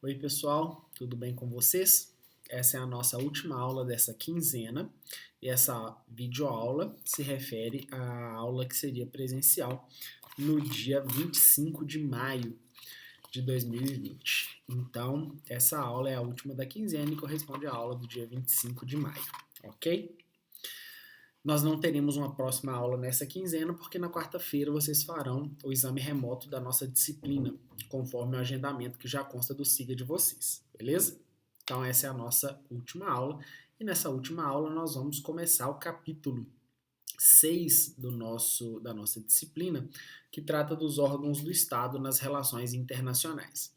Oi, pessoal, tudo bem com vocês? Essa é a nossa última aula dessa quinzena e essa videoaula se refere à aula que seria presencial no dia 25 de maio de 2020. Então, essa aula é a última da quinzena e corresponde à aula do dia 25 de maio, ok? Nós não teremos uma próxima aula nessa quinzena, porque na quarta-feira vocês farão o exame remoto da nossa disciplina, conforme o agendamento que já consta do SIGA de vocês, beleza? Então, essa é a nossa última aula, e nessa última aula nós vamos começar o capítulo 6 da nossa disciplina, que trata dos órgãos do Estado nas relações internacionais.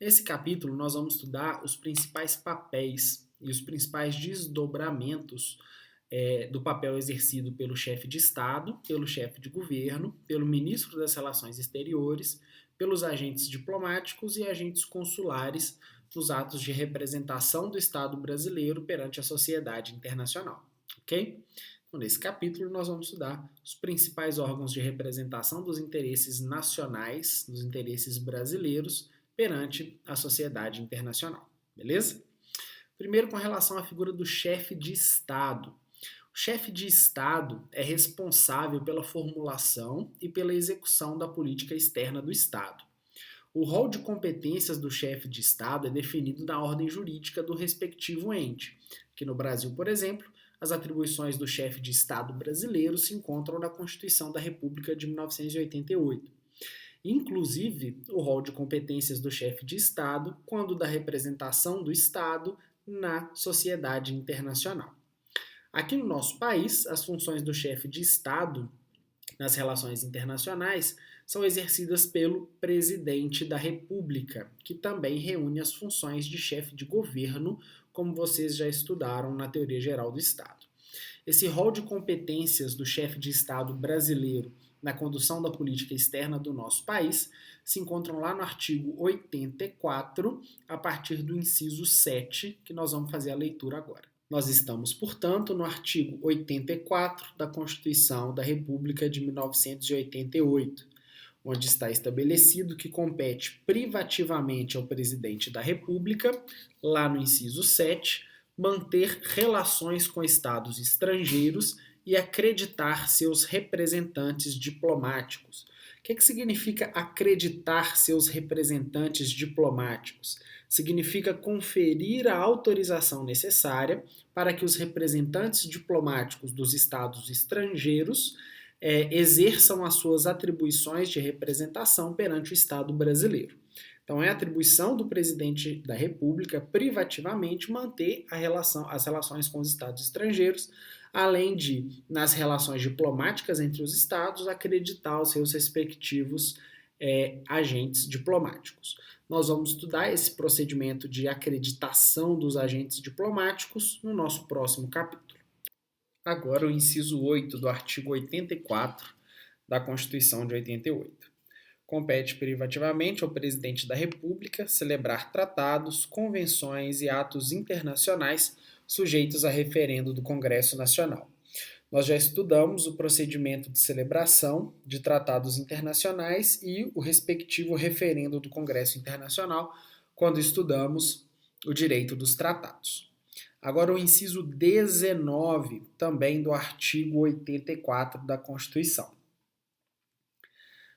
Nesse capítulo, nós vamos estudar os principais papéis e os principais desdobramentos do papel exercido pelo chefe de Estado, pelo chefe de governo, pelo ministro das Relações Exteriores, pelos agentes diplomáticos e agentes consulares nos atos de representação do Estado brasileiro perante a sociedade internacional. Ok? Então, nesse capítulo, nós vamos estudar os principais órgãos de representação dos interesses nacionais, dos interesses brasileiros perante a sociedade internacional. Beleza? Primeiro, com relação à figura do chefe de Estado. O chefe de Estado é responsável pela formulação e pela execução da política externa do Estado. O rol de competências do chefe de Estado é definido na ordem jurídica do respectivo ente, que no Brasil, por exemplo, as atribuições do chefe de Estado brasileiro se encontram na Constituição da República de 1988. Inclusive, o rol de competências do chefe de Estado quando da representação do Estado na sociedade internacional. Aqui no nosso país, as funções do chefe de Estado nas relações internacionais são exercidas pelo presidente da República, que também reúne as funções de chefe de governo, como vocês já estudaram na Teoria Geral do Estado. Esse rol de competências do chefe de Estado brasileiro na condução da política externa do nosso país se encontram lá no artigo 84, a partir do inciso 7, que nós vamos fazer a leitura agora. Nós estamos, portanto, no artigo 84 da Constituição da República de 1988, onde está estabelecido que compete privativamente ao presidente da República, lá no inciso 7, manter relações com estados estrangeiros e acreditar seus representantes diplomáticos. O que significa acreditar seus representantes diplomáticos? Significa conferir a autorização necessária para que os representantes diplomáticos dos estados estrangeiros exerçam as suas atribuições de representação perante o Estado brasileiro. Então, é atribuição do presidente da República privativamente manter as relações com os estados estrangeiros, além de, nas relações diplomáticas entre os estados, acreditar os seus respectivos agentes diplomáticos. Nós vamos estudar esse procedimento de acreditação dos agentes diplomáticos no nosso próximo capítulo. Agora, o inciso 8 do artigo 84 da Constituição de 88. Compete privativamente ao presidente da República celebrar tratados, convenções e atos internacionais sujeitos a referendo do Congresso Nacional. Nós já estudamos o procedimento de celebração de tratados internacionais e o respectivo referendo do Congresso Internacional quando estudamos o direito dos tratados. Agora o inciso 19, também do artigo 84 da Constituição.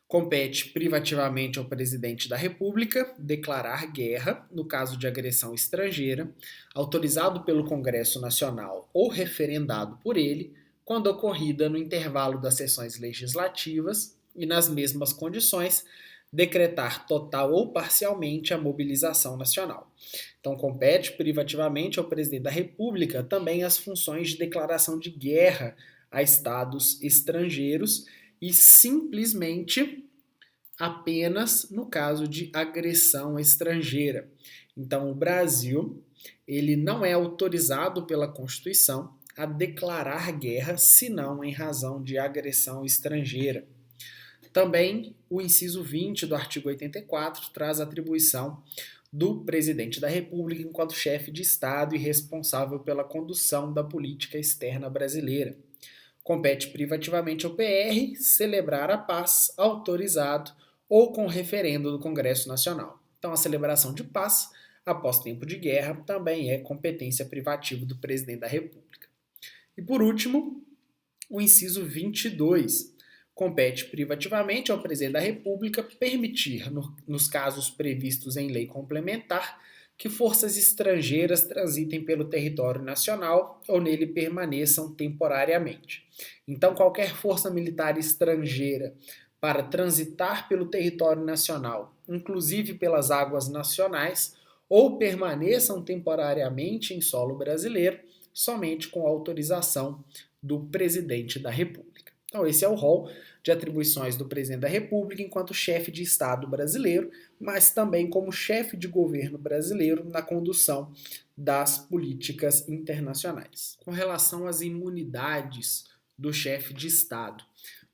Compete privativamente ao presidente da República declarar guerra, no caso de agressão estrangeira, autorizado pelo Congresso Nacional ou referendado por ele, quando ocorrida no intervalo das sessões legislativas e nas mesmas condições, decretar total ou parcialmente a mobilização nacional. Então, compete privativamente ao presidente da República também as funções de declaração de guerra a estados estrangeiros e simplesmente apenas no caso de agressão estrangeira. Então, o Brasil ele não é autorizado pela Constituição a declarar guerra, senão em razão de agressão estrangeira. Também o inciso 20 do artigo 84 traz a atribuição do presidente da República enquanto chefe de Estado e responsável pela condução da política externa brasileira. Compete privativamente ao PR celebrar a paz, autorizado ou com referendo do Congresso Nacional. Então, a celebração de paz após tempo de guerra, também é competência privativa do presidente da República. E por último, o inciso 22. Compete privativamente ao presidente da República permitir, nos casos previstos em lei complementar, que forças estrangeiras transitem pelo território nacional ou nele permaneçam temporariamente. Então, qualquer força militar estrangeira para transitar pelo território nacional, inclusive pelas águas nacionais, ou permaneçam temporariamente em solo brasileiro, somente com autorização do presidente da República. Então, esse é o rol de atribuições do presidente da República enquanto chefe de Estado brasileiro, mas também como chefe de governo brasileiro na condução das políticas internacionais. Com relação às imunidades do chefe de Estado,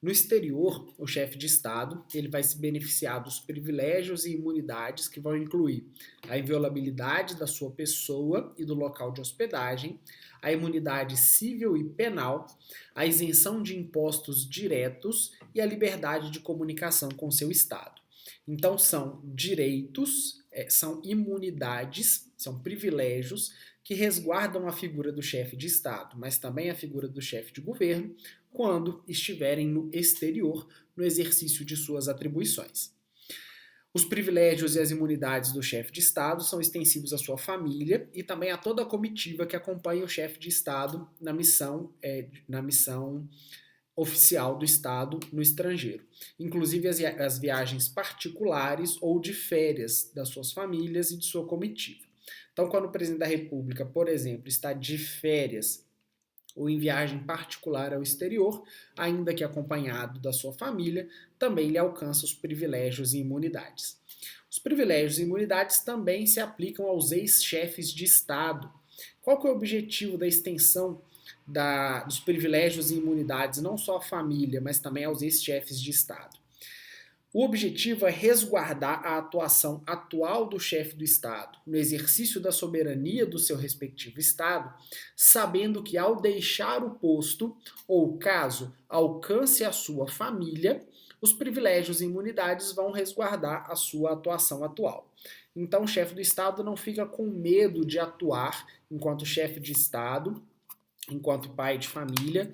no exterior, o chefe de Estado ele vai se beneficiar dos privilégios e imunidades que vão incluir a inviolabilidade da sua pessoa e do local de hospedagem, a imunidade civil e penal, a isenção de impostos diretos e a liberdade de comunicação com seu Estado. Então, são direitos, são imunidades, são privilégios que resguardam a figura do chefe de Estado, mas também a figura do chefe de governo, quando estiverem no exterior, no exercício de suas atribuições. Os privilégios e as imunidades do chefe de Estado são extensivos à sua família e também a toda a comitiva que acompanha o chefe de Estado na missão oficial do Estado no estrangeiro, inclusive as viagens particulares ou de férias das suas famílias e de sua comitiva. Então, quando o presidente da República, por exemplo, está de férias ou em viagem particular ao exterior, ainda que acompanhado da sua família, também lhe alcança os privilégios e imunidades. Os privilégios e imunidades também se aplicam aos ex-chefes de Estado. Qual que é o objetivo da extensão dos privilégios e imunidades, não só à família, mas também aos ex-chefes de Estado? O objetivo é resguardar a atuação atual do chefe do Estado no exercício da soberania do seu respectivo Estado, sabendo que ao deixar o posto, ou caso alcance a sua família, os privilégios e imunidades vão resguardar a sua atuação atual. Então, o chefe do Estado não fica com medo de atuar enquanto chefe de Estado, enquanto pai de família,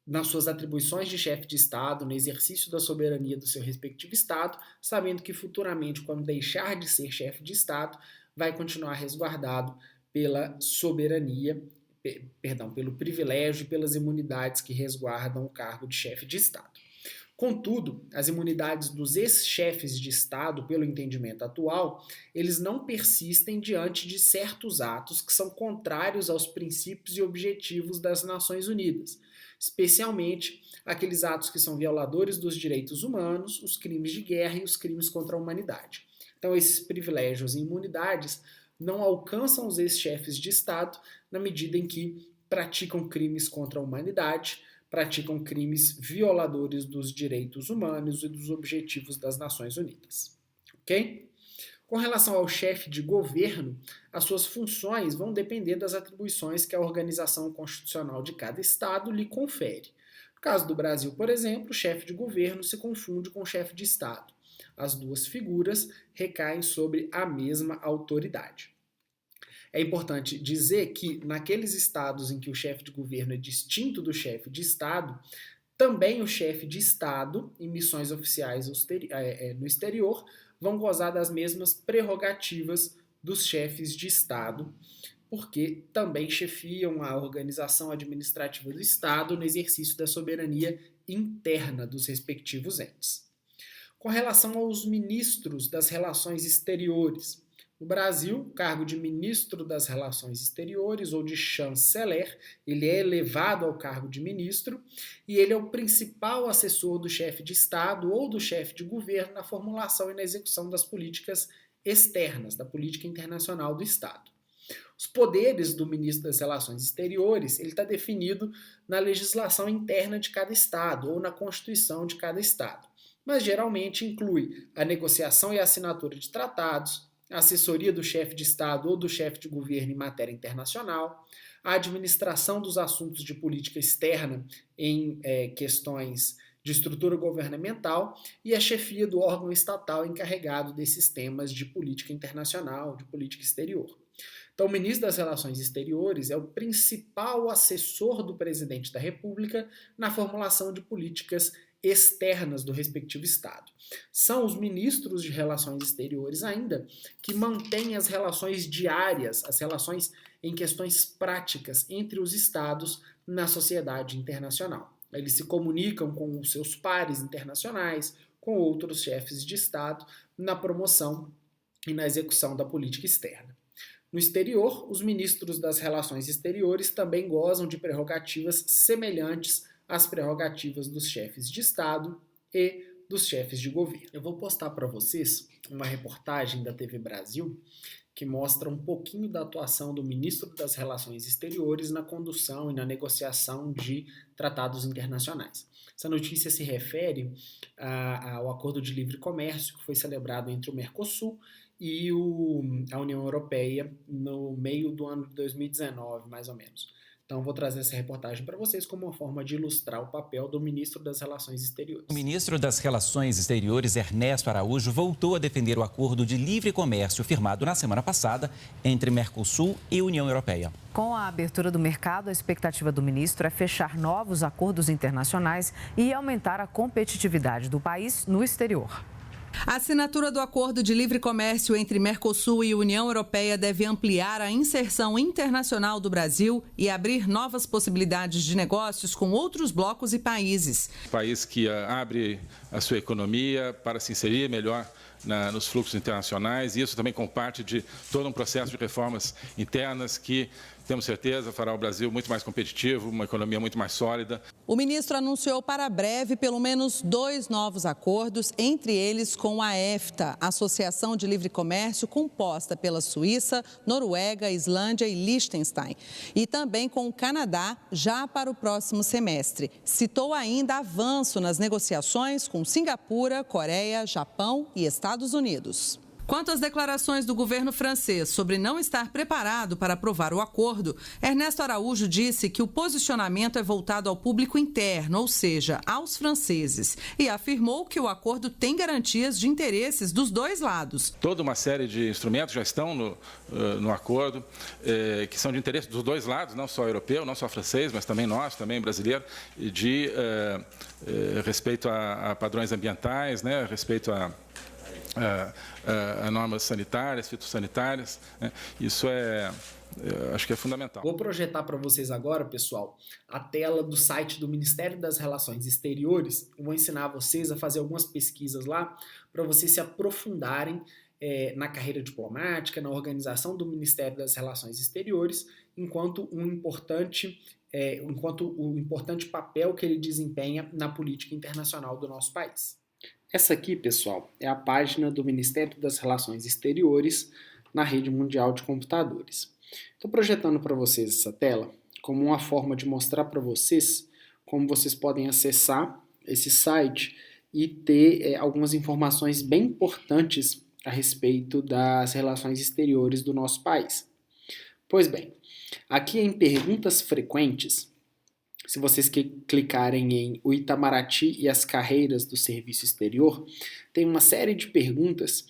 nas suas atribuições de chefe de Estado, no exercício da soberania do seu respectivo Estado, sabendo que futuramente, quando deixar de ser chefe de Estado, vai continuar resguardado pela soberania, pelo privilégio e pelas imunidades que resguardam o cargo de chefe de Estado. Contudo, as imunidades dos ex-chefes de Estado, pelo entendimento atual, eles não persistem diante de certos atos que são contrários aos princípios e objetivos das Nações Unidas, especialmente aqueles atos que são violadores dos direitos humanos, os crimes de guerra e os crimes contra a humanidade. Então, esses privilégios e imunidades não alcançam os ex-chefes de Estado na medida em que praticam crimes contra a humanidade, praticam crimes violadores dos direitos humanos e dos objetivos das Nações Unidas. Ok? Com relação ao chefe de governo, as suas funções vão depender das atribuições que a organização constitucional de cada Estado lhe confere. No caso do Brasil, por exemplo, o chefe de governo se confunde com o chefe de Estado. As duas figuras recaem sobre a mesma autoridade. É importante dizer que naqueles estados em que o chefe de governo é distinto do chefe de Estado, também o chefe de Estado, em missões oficiais no exterior, vão gozar das mesmas prerrogativas dos chefes de Estado, porque também chefiam a organização administrativa do Estado no exercício da soberania interna dos respectivos entes. Com relação aos ministros das relações exteriores, no Brasil, o cargo de ministro das Relações Exteriores ou de chanceler, ele é elevado ao cargo de ministro e ele é o principal assessor do chefe de Estado ou do chefe de governo na formulação e na execução das políticas externas, da política internacional do Estado. Os poderes do ministro das Relações Exteriores, ele está definido na legislação interna de cada Estado ou na Constituição de cada Estado, mas geralmente inclui a negociação e a assinatura de tratados, a assessoria do chefe de Estado ou do chefe de governo em matéria internacional, a administração dos assuntos de política externa em questões de estrutura governamental e a chefia do órgão estatal encarregado desses temas de política internacional, de política exterior. Então, o ministro das Relações Exteriores é o principal assessor do presidente da República na formulação de políticas externas do respectivo Estado. São os ministros de Relações Exteriores ainda que mantêm as relações diárias, as relações em questões práticas entre os Estados na sociedade internacional. Eles se comunicam com os seus pares internacionais, com outros chefes de Estado, na promoção e na execução da política externa. No exterior, os ministros das Relações Exteriores também gozam de prerrogativas semelhantes às prerrogativas dos chefes de Estado e dos chefes de governo. Eu vou postar para vocês uma reportagem da TV Brasil que mostra um pouquinho da atuação do ministro das Relações Exteriores na condução e na negociação de tratados internacionais. Essa notícia se refere ao Acordo de Livre Comércio que foi celebrado entre o Mercosul e a União Europeia no meio do ano de 2019, mais ou menos. Então, vou trazer essa reportagem para vocês como uma forma de ilustrar o papel do ministro das Relações Exteriores. O ministro das Relações Exteriores, Ernesto Araújo, voltou a defender o acordo de livre comércio firmado na semana passada entre Mercosul e União Europeia. Com a abertura do mercado, a expectativa do ministro é fechar novos acordos internacionais e aumentar a competitividade do país no exterior. A assinatura do Acordo de Livre Comércio entre Mercosul e União Europeia deve ampliar a inserção internacional do Brasil e abrir novas possibilidades de negócios com outros blocos e países. País que abre a sua economia para se inserir melhor nos fluxos internacionais, e isso também com parte de todo um processo de reformas internas que, temos certeza, fará o Brasil muito mais competitivo, uma economia muito mais sólida. O ministro anunciou para breve pelo menos 2 novos acordos, entre eles com a EFTA, Associação de Livre Comércio composta pela Suíça, Noruega, Islândia e Liechtenstein, e também com o Canadá, já para o próximo semestre. Citou ainda avanço nas negociações com Singapura, Coreia, Japão e Estados Unidos. Quanto às declarações do governo francês sobre não estar preparado para aprovar o acordo, Ernesto Araújo disse que o posicionamento é voltado ao público interno, ou seja, aos franceses, e afirmou que o acordo tem garantias de interesses dos dois lados. Toda uma série de instrumentos já estão no acordo, que são de interesse dos dois lados, não só europeu, não só francês, mas também nosso, também brasileiro, de respeito a padrões ambientais, né, respeito a normas sanitárias, fitossanitárias, né? Isso acho que é fundamental. Vou projetar para vocês agora, pessoal, a tela do site do Ministério das Relações Exteriores. Eu vou ensinar vocês a fazer algumas pesquisas lá para vocês se aprofundarem na carreira diplomática, na organização do Ministério das Relações Exteriores, enquanto o importante papel que ele desempenha na política internacional do nosso país. Essa aqui, pessoal, é a página do Ministério das Relações Exteriores na rede mundial de computadores. Estou projetando para vocês essa tela como uma forma de mostrar para vocês como vocês podem acessar esse site e ter algumas informações bem importantes a respeito das relações exteriores do nosso país. Pois bem, aqui em perguntas frequentes, se vocês clicarem em o Itamaraty e as carreiras do serviço exterior, tem uma série de perguntas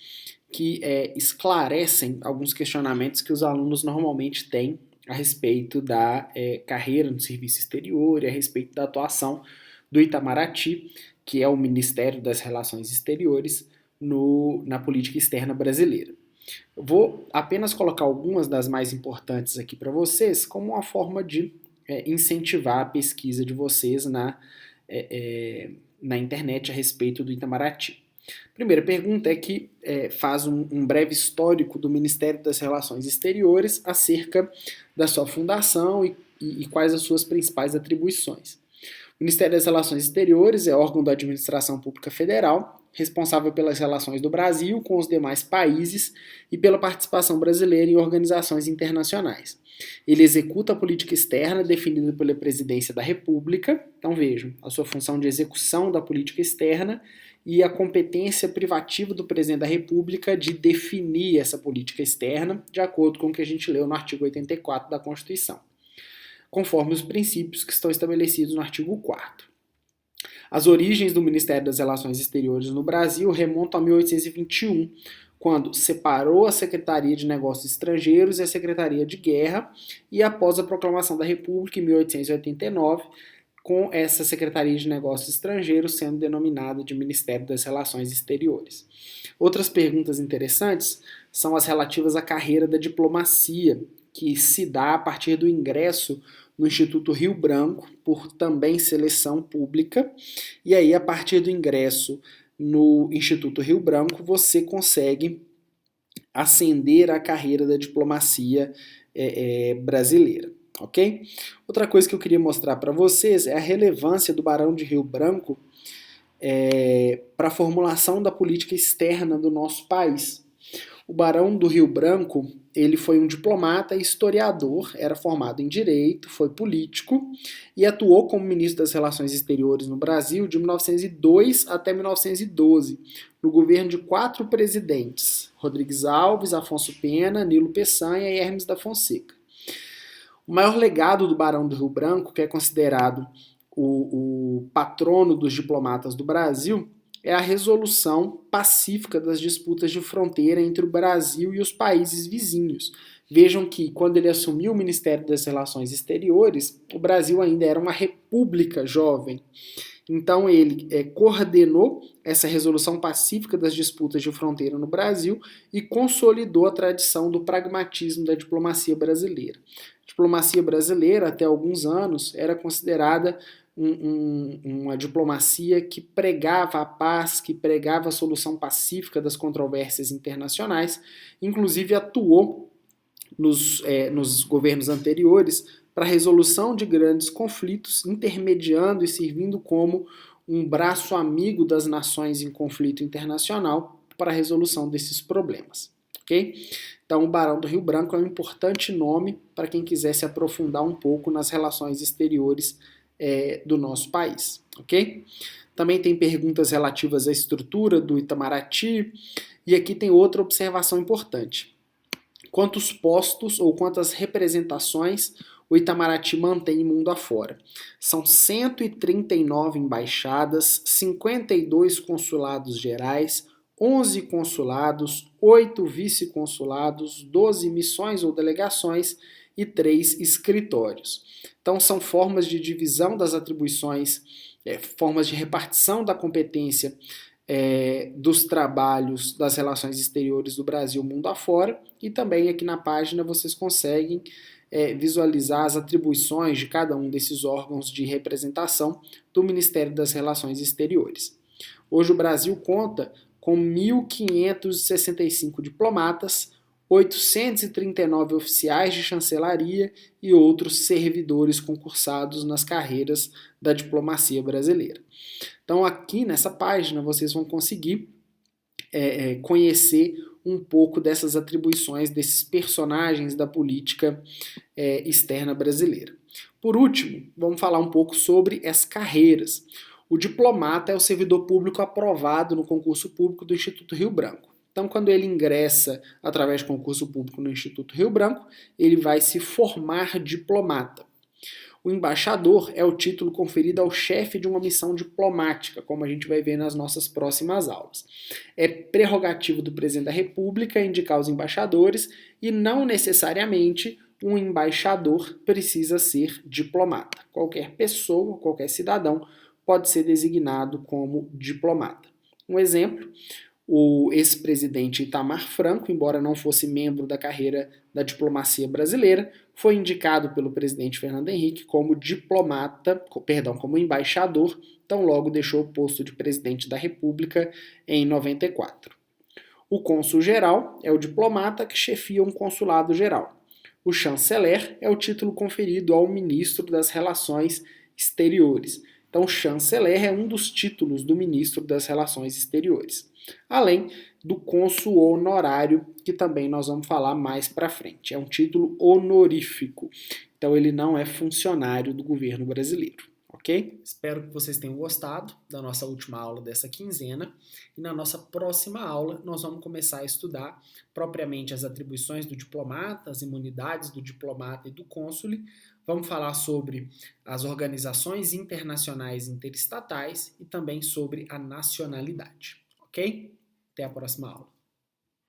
que esclarecem alguns questionamentos que os alunos normalmente têm a respeito da carreira no serviço exterior e a respeito da atuação do Itamaraty, que é o Ministério das Relações Exteriores, na política externa brasileira. Eu vou apenas colocar algumas das mais importantes aqui para vocês como uma forma de incentivar a pesquisa de vocês na internet a respeito do Itamaraty. A primeira pergunta é que faz um breve histórico do Ministério das Relações Exteriores acerca da sua fundação e quais as suas principais atribuições. O Ministério das Relações Exteriores é órgão da administração pública federal, responsável pelas relações do Brasil com os demais países e pela participação brasileira em organizações internacionais. Ele executa a política externa definida pela Presidência da República, então vejam, a sua função de execução da política externa e a competência privativa do Presidente da República de definir essa política externa, de acordo com o que a gente leu no artigo 84 da Constituição, conforme os princípios que estão estabelecidos no artigo 4º. As origens do Ministério das Relações Exteriores no Brasil remontam a 1821, quando separou a Secretaria de Negócios Estrangeiros e a Secretaria de Guerra, e após a proclamação da República em 1889, com essa Secretaria de Negócios Estrangeiros sendo denominada de Ministério das Relações Exteriores. Outras perguntas interessantes são as relativas à carreira da diplomacia, que se dá a partir do ingresso no Instituto Rio Branco, por também seleção pública, e aí a partir do ingresso no Instituto Rio Branco você consegue ascender a carreira da diplomacia brasileira, ok? Outra coisa que eu queria mostrar para vocês é a relevância do Barão de Rio Branco para a formulação da política externa do nosso país. O Barão do Rio Branco, ele foi um diplomata e historiador, era formado em Direito, foi político e atuou como ministro das Relações Exteriores no Brasil de 1902 até 1912, no governo de 4 presidentes, Rodrigues Alves, Afonso Pena, Nilo Peçanha e Hermes da Fonseca. O maior legado do Barão do Rio Branco, que é considerado o patrono dos diplomatas do Brasil, é a resolução pacífica das disputas de fronteira entre o Brasil e os países vizinhos. Vejam que, quando ele assumiu o Ministério das Relações Exteriores, o Brasil ainda era uma república jovem. Então ele coordenou essa resolução pacífica das disputas de fronteira no Brasil e consolidou a tradição do pragmatismo da diplomacia brasileira. A diplomacia brasileira, até alguns anos, era considerada uma diplomacia que pregava a paz, que pregava a solução pacífica das controvérsias internacionais, inclusive atuou nos governos anteriores para a resolução de grandes conflitos, intermediando e servindo como um braço amigo das nações em conflito internacional para a resolução desses problemas. Okay? Então, o Barão do Rio Branco é um importante nome para quem quiser se aprofundar um pouco nas relações exteriores do nosso país, ok? Também tem perguntas relativas à estrutura do Itamaraty, e aqui tem outra observação importante. Quantos postos ou quantas representações o Itamaraty mantém mundo afora? São 139 embaixadas, 52 consulados gerais, 11 consulados, 8 vice-consulados, 12 missões ou delegações e 3 escritórios. Então, são formas de divisão das atribuições, formas de repartição da competência dos trabalhos das relações exteriores do Brasil mundo afora, e também aqui na página vocês conseguem visualizar as atribuições de cada um desses órgãos de representação do Ministério das Relações Exteriores. Hoje o Brasil conta com 1.565 diplomatas, 839 oficiais de chancelaria e outros servidores concursados nas carreiras da diplomacia brasileira. Então aqui nessa página vocês vão conseguir conhecer um pouco dessas atribuições desses personagens da política externa brasileira. Por último, vamos falar um pouco sobre as carreiras. O diplomata é o servidor público aprovado no concurso público do Instituto Rio Branco. Então, quando ele ingressa através de concurso público no Instituto Rio Branco, ele vai se formar diplomata. O embaixador é o título conferido ao chefe de uma missão diplomática, como a gente vai ver nas nossas próximas aulas. É prerrogativa do presidente da República indicar os embaixadores e não necessariamente um embaixador precisa ser diplomata. Qualquer pessoa, qualquer cidadão pode ser designado como diplomata. Um exemplo: o ex-presidente Itamar Franco, embora não fosse membro da carreira da diplomacia brasileira, foi indicado pelo presidente Fernando Henrique como como embaixador, tão logo deixou o posto de presidente da República em 94. O cônsul-geral é o diplomata que chefia um consulado-geral. O chanceler é o título conferido ao ministro das Relações Exteriores. Então, o chanceler é um dos títulos do ministro das Relações Exteriores, além do cônsul honorário, que também nós vamos falar mais para frente. É um título honorífico, então ele não é funcionário do governo brasileiro, Ok? Espero que vocês tenham gostado da nossa última aula dessa quinzena. E na nossa próxima aula, nós vamos começar a estudar propriamente as atribuições do diplomata, as imunidades do diplomata e do cônsule. Vamos falar sobre as organizações internacionais interestatais e também sobre a nacionalidade. Ok? Até a próxima aula.